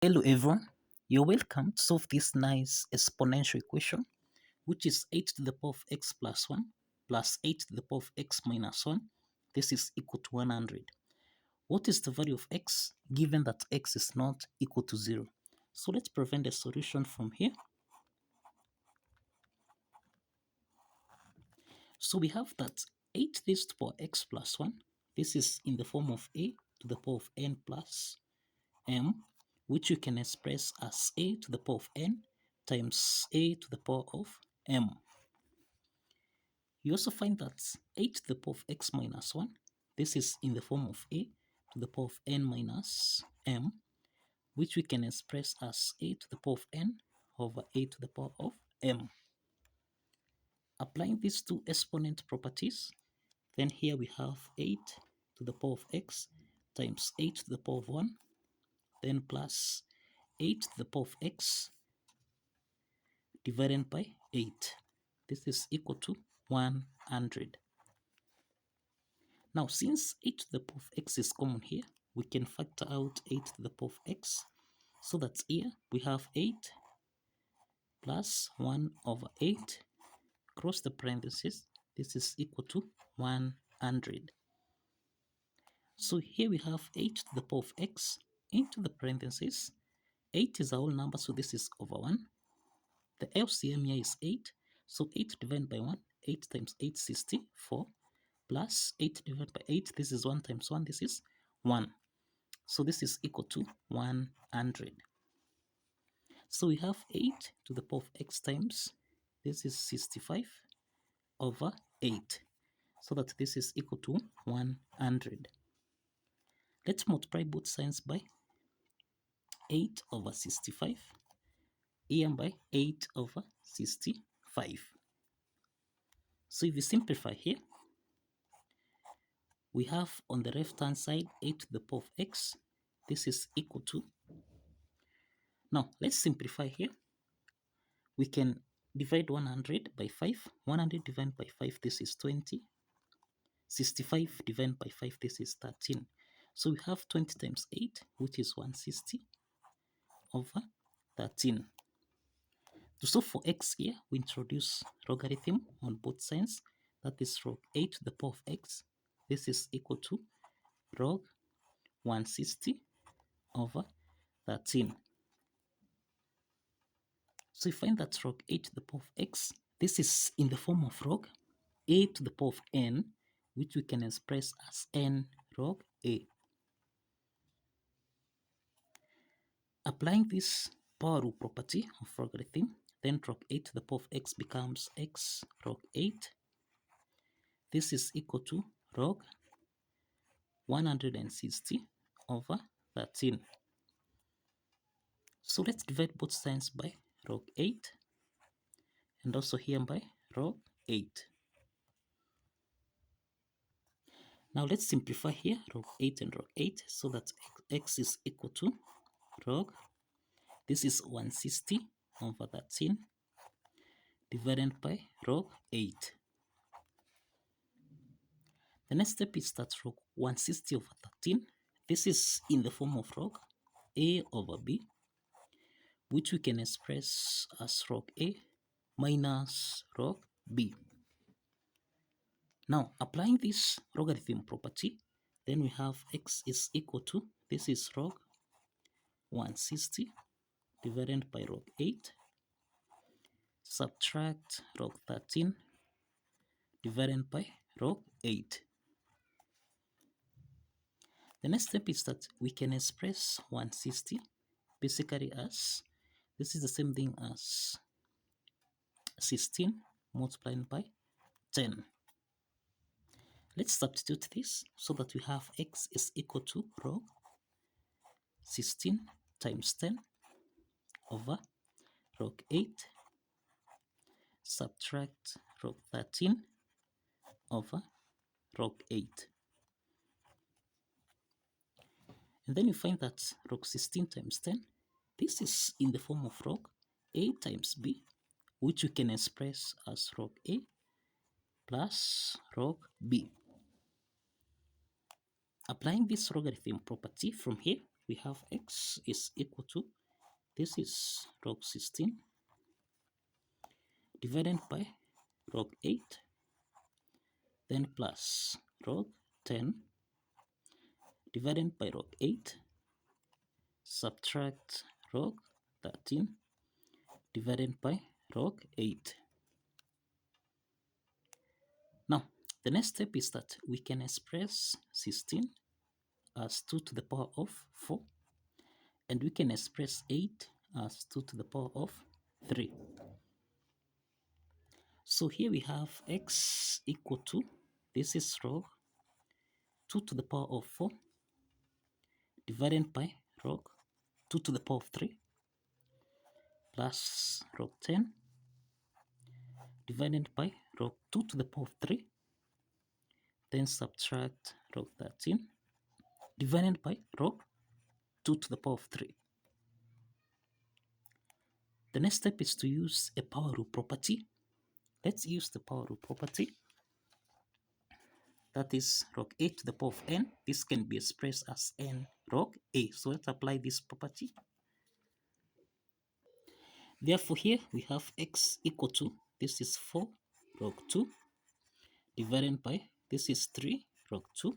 Hello everyone, you're welcome to solve this nice exponential equation, which is 8 to the power of x plus 1 plus 8 to the power of x minus 1. This is equal to 100. What is the value of x given that x is not equal to 0? So let's prevent the solution from here. So we have that 8 raised to the power x plus 1. This is in the form of a to the power of n plus m, which you can express as a to the power of n times a to the power of m. You also find that 8 to the power of x minus 1, this is in the form of a to the power of n minus m, which we can express as a to the power of n over a to the power of m. Applying these two exponent properties, then here we have 8 to the power of x times 8 to the power of 1, then plus 8 to the power of x divided by 8. This is equal to 100. Now, since 8 to the power of x is common here, we can factor out 8 to the power of x. So that here we have 8 plus 1 over 8, cross the parentheses, this is equal to 100. So here we have 8 to the power of x into the parentheses. 8 is a whole number, so this is over 1. The LCM here is 8, so 8 divided by 1, 8 times 8 is 64, plus 8 divided by 8, this is 1 times 1, this is 1. So this is equal to 100. So we have 8 to the power of x times, this is 65 over 8. So that this is equal to 100. Let's multiply both sides by 8 over 65, and by 8 over 65. So if we simplify here, we have on the left hand side 8 to the power of x. This is equal to, now let's simplify here. We can divide 100 by 5. 100 divided by 5, this is 20. 65 divided by 5, this is 13. So we have 20 times 8, which is 160 over 13. To solve for x here, we introduce logarithm on both sides. That is log 8 to the power of x. This is equal to log 160 over 13. So we find that log 8 to the power of x, this is in the form of log a to the power of n, which we can express as n log a. Applying this power rule property of logarithm, then log 8 to the power of x becomes x log 8. This is equal to log 160 over 13. So let's divide both sides by log 8 and also here by log 8. Now let's simplify here log 8 and log 8 so that x is equal to log, this is 160 over 13 divided by log 8. The next step is that log 160 over 13, this is in the form of log a over b, which we can express as log a minus log b. Now, applying this logarithm property, then we have x is equal to, this is log 160 divided by log 8, subtract log 13 divided by log 8. The next step is that we can express 160 basically as, this is the same thing as 16 multiplied by 10. Let's substitute this so that we have x is equal to log 16 times 10 over log 8 subtract log 13 over log 8. And then you find that log 16 times 10, this is in the form of log a times b, which you can express as log a plus log b. Applying this logarithm property from here, we have x is equal to, this is log 16 divided by log 8, then plus log 10 divided by log 8, subtract log 13 divided by log 8. Now, the next step is that we can express 16 as 2 to the power of 4, and we can express 8 as 2 to the power of 3. So here we have x equal to, this is log 2 to the power of 4 divided by log 2 to the power of 3 plus log 10 divided by log 2 to the power of 3, then subtract log 13 divided by log 2 to the power of 3. The next step is to use a power rule property. Let's use the power rule property. That is log a to the power of n. This can be expressed as n log a. So let's apply this property. Therefore, here we have x equal to, this is 4 log 2 divided by, this is 3 log 2.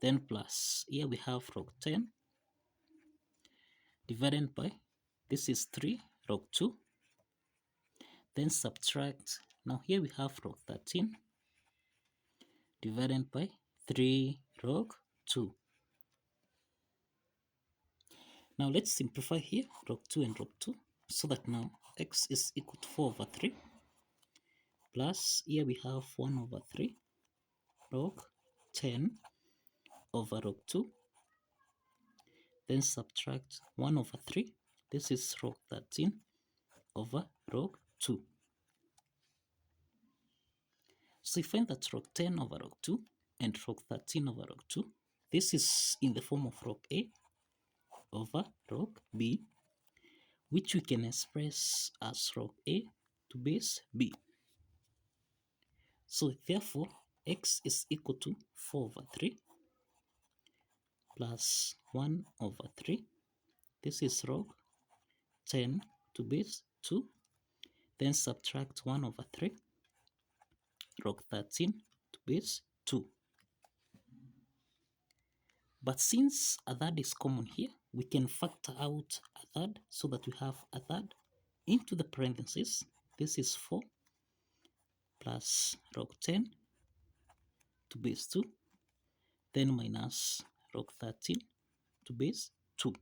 Then plus, here we have log 10 divided by, this is 3 log 2. Then subtract, now here we have log 13 divided by 3 log 2. Now let's simplify here, log 2 and log 2, so that now x is equal to 4 over 3, plus here we have 1 over 3 log 10 over log 2, then subtract 1 over 3, this is log 13 over log 2. So you find that log 10 over log 2 and log 13 over log 2, this is in the form of log a over log b, which we can express as log a to base b. So therefore, x is equal to 4 over 3 plus 1 over 3. This is log 10 to base 2. Then subtract 1 over 3, log 13 to base 2. But since a third is common here, we can factor out a third so that we have a third into the parentheses. This is 4 plus log 10 to base 2, then minus log 13 to base 2.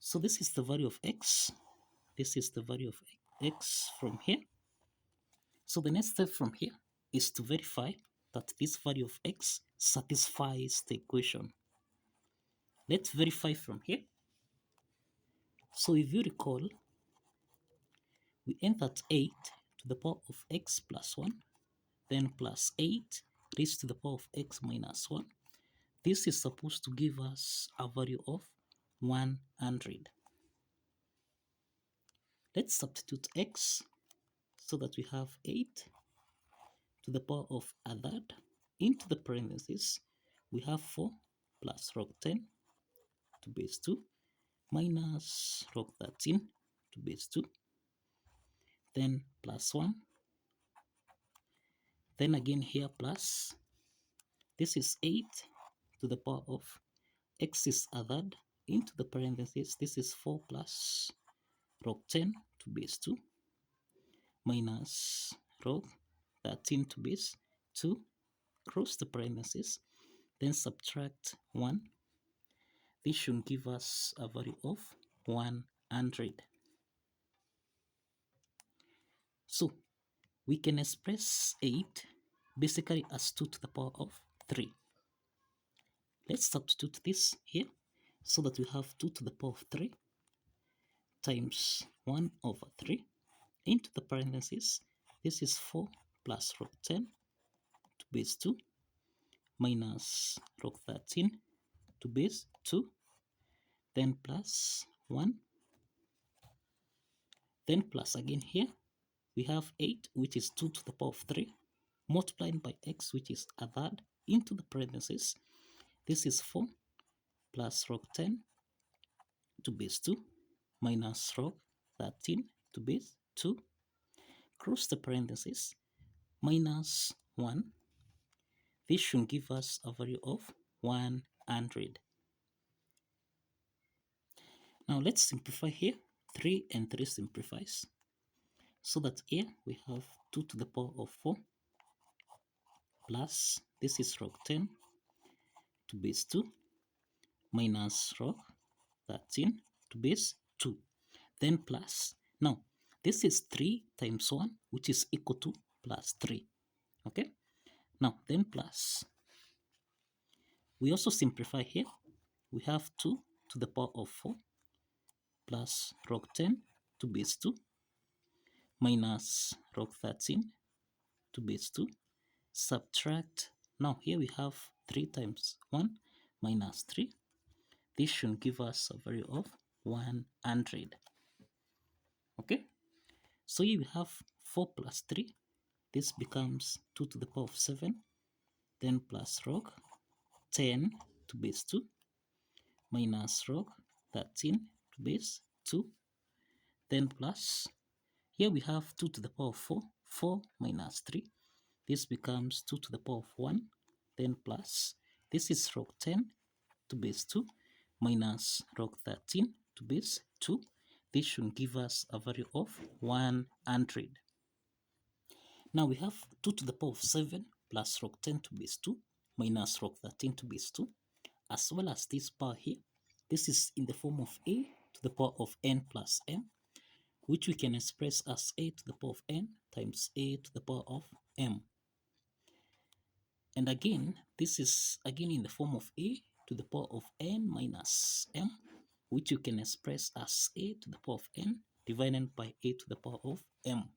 So this is the value of x. This is the value of x from here. So the next step from here is to verify that this value of x satisfies the equation. Let's verify from here. So if you recall, we end at 8 to the power of x plus 1, then plus 8 raised to the power of x minus 1. This is supposed to give us a value of 100. Let's substitute x so that we have 8 to the power of a third into the parentheses. We have 4 plus log 10 to base 2 minus log 13 to base 2, then plus 1, then again here plus, this is 8 to the power of x is a third into the parentheses. This is 4 plus log 10 to base 2 minus log 13 to base 2, close the parentheses, then subtract 1. This should give us a value of 100. So we can express 8 basically as 2 to the power of 3. Let's substitute this here so that we have 2 to the power of 3 times 1 over 3 into the parentheses. This is 4 plus log 10 to base 2 minus log 13 to base 2, then plus 1, then plus again here we have 8, which is 2 to the power of 3 multiplied by x, which is a third, into the parentheses. This is 4 plus log 10 to base 2 minus log 13 to base 2. Close the parentheses, minus 1. This should give us a value of 100. Now let's simplify here. 3 and 3 simplifies. So that here we have 2 to the power of 4 plus, this is log 10 to base 2 minus log 13 to base 2. Then plus, now this is 3 times 1, which is equal to plus 3. Okay? Now then plus, we also simplify here. We have 2 to the power of 4 plus log 10 to base 2 minus log 13 to base 2. Subtract. Now here we have 3 times 1 minus 3. This should give us a value of 100. Okay? So here we have 4 plus 3. This becomes 2 to the power of 7. Then plus log 10 to base 2 minus log 13 to base 2. Then plus, here we have 2 to the power of 4. 4 minus 3. This becomes 2 to the power of 1. Then plus, this is log 10 to base 2 minus log 13 to base 2. This should give us a value of 100. Now we have 2 to the power of 7 plus log 10 to base 2 minus log 13 to base 2, as well as this power here. This is in the form of a to the power of n plus m, which we can express as a to the power of n times a to the power of m. And again, this is again in the form of a to the power of n minus m, which you can express as a to the power of n divided by a to the power of m.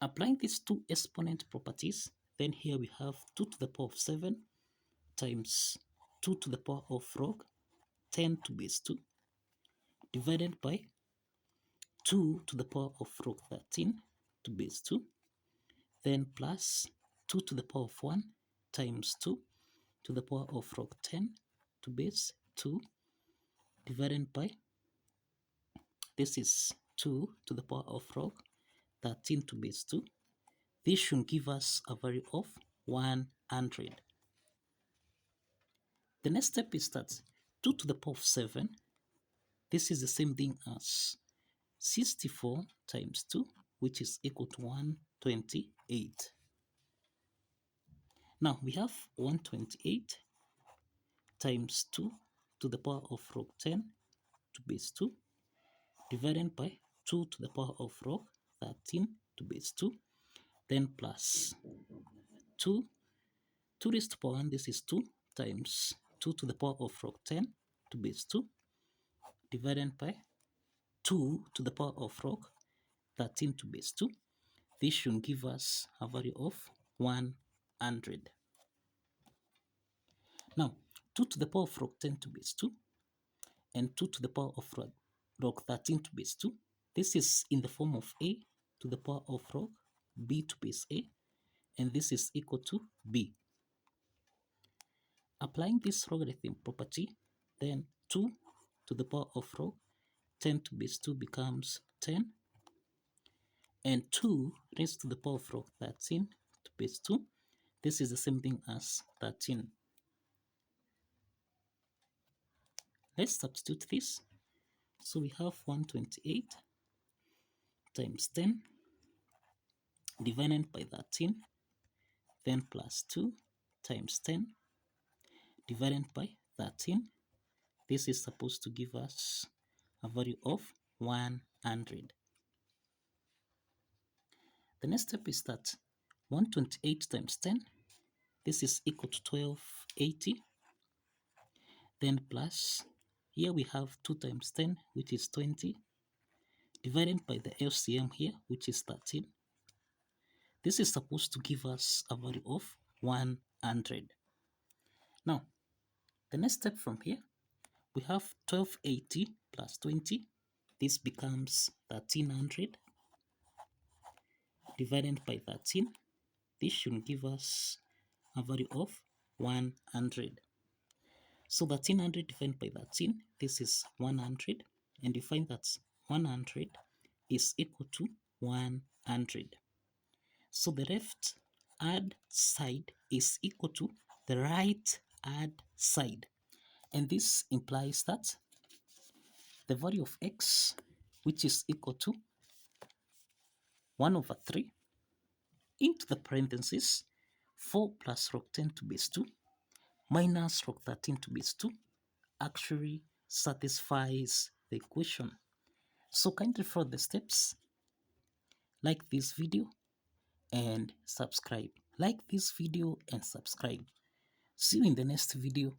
Applying these two exponent properties, then here we have 2 to the power of 7 times 2 to the power of log 10 to base 2 divided by 2 to the power of log 13 to base 2, then plus 2 to the power of 1 times 2 to the power of log 10 to base 2 divided by, this is 2 to the power of log 13 to base 2. This should give us a value of 100. The next step is that 2 to the power of 7, this is the same thing as 64 times 2, which is equal to 128. Now we have 128 times 2 to the power of log 10 to base 2 divided by 2 to the power of log 13 to base 2, then plus 2 raised to power 1, this is 2 times 2 to the power of log 10 to base 2 divided by 2 to the power of log 13 to base 2. This should give us a value of 100. Now, 2 to the power of log 10 to base 2 and 2 to the power of log 13 to base 2. This is in the form of a to the power of log b to base a, and this is equal to b. Applying this logarithm property, then 2 to the power of log 10 to base 2 becomes 10, and 2 raised to the power of log 13 to base 2, this is the same thing as 13. Let's substitute this. So we have 128 times 10 divided by 13, then plus 2 times 10 divided by 13. This is supposed to give us a value of 100. The next step is that 128 times 10, this is equal to 1280. Then plus, here we have 2 times 10, which is 20, divided by the LCM here, which is 13. This is supposed to give us a value of 100. Now, the next step from here, we have 1280 plus 20. This becomes 1300 divided by 13. This should give us a value of 100. So 1300 divided by 13, this is 100, and you find that 100 is equal to 100. So the left hand side is equal to the right hand side, and this implies that the value of x, which is equal to 1 over 3 into the parentheses 4 plus log 10 to base 2 minus log 13 to base 2 actually satisfies the equation. So kindly follow the steps, like this video and subscribe. Like this video and subscribe. See you in the next video.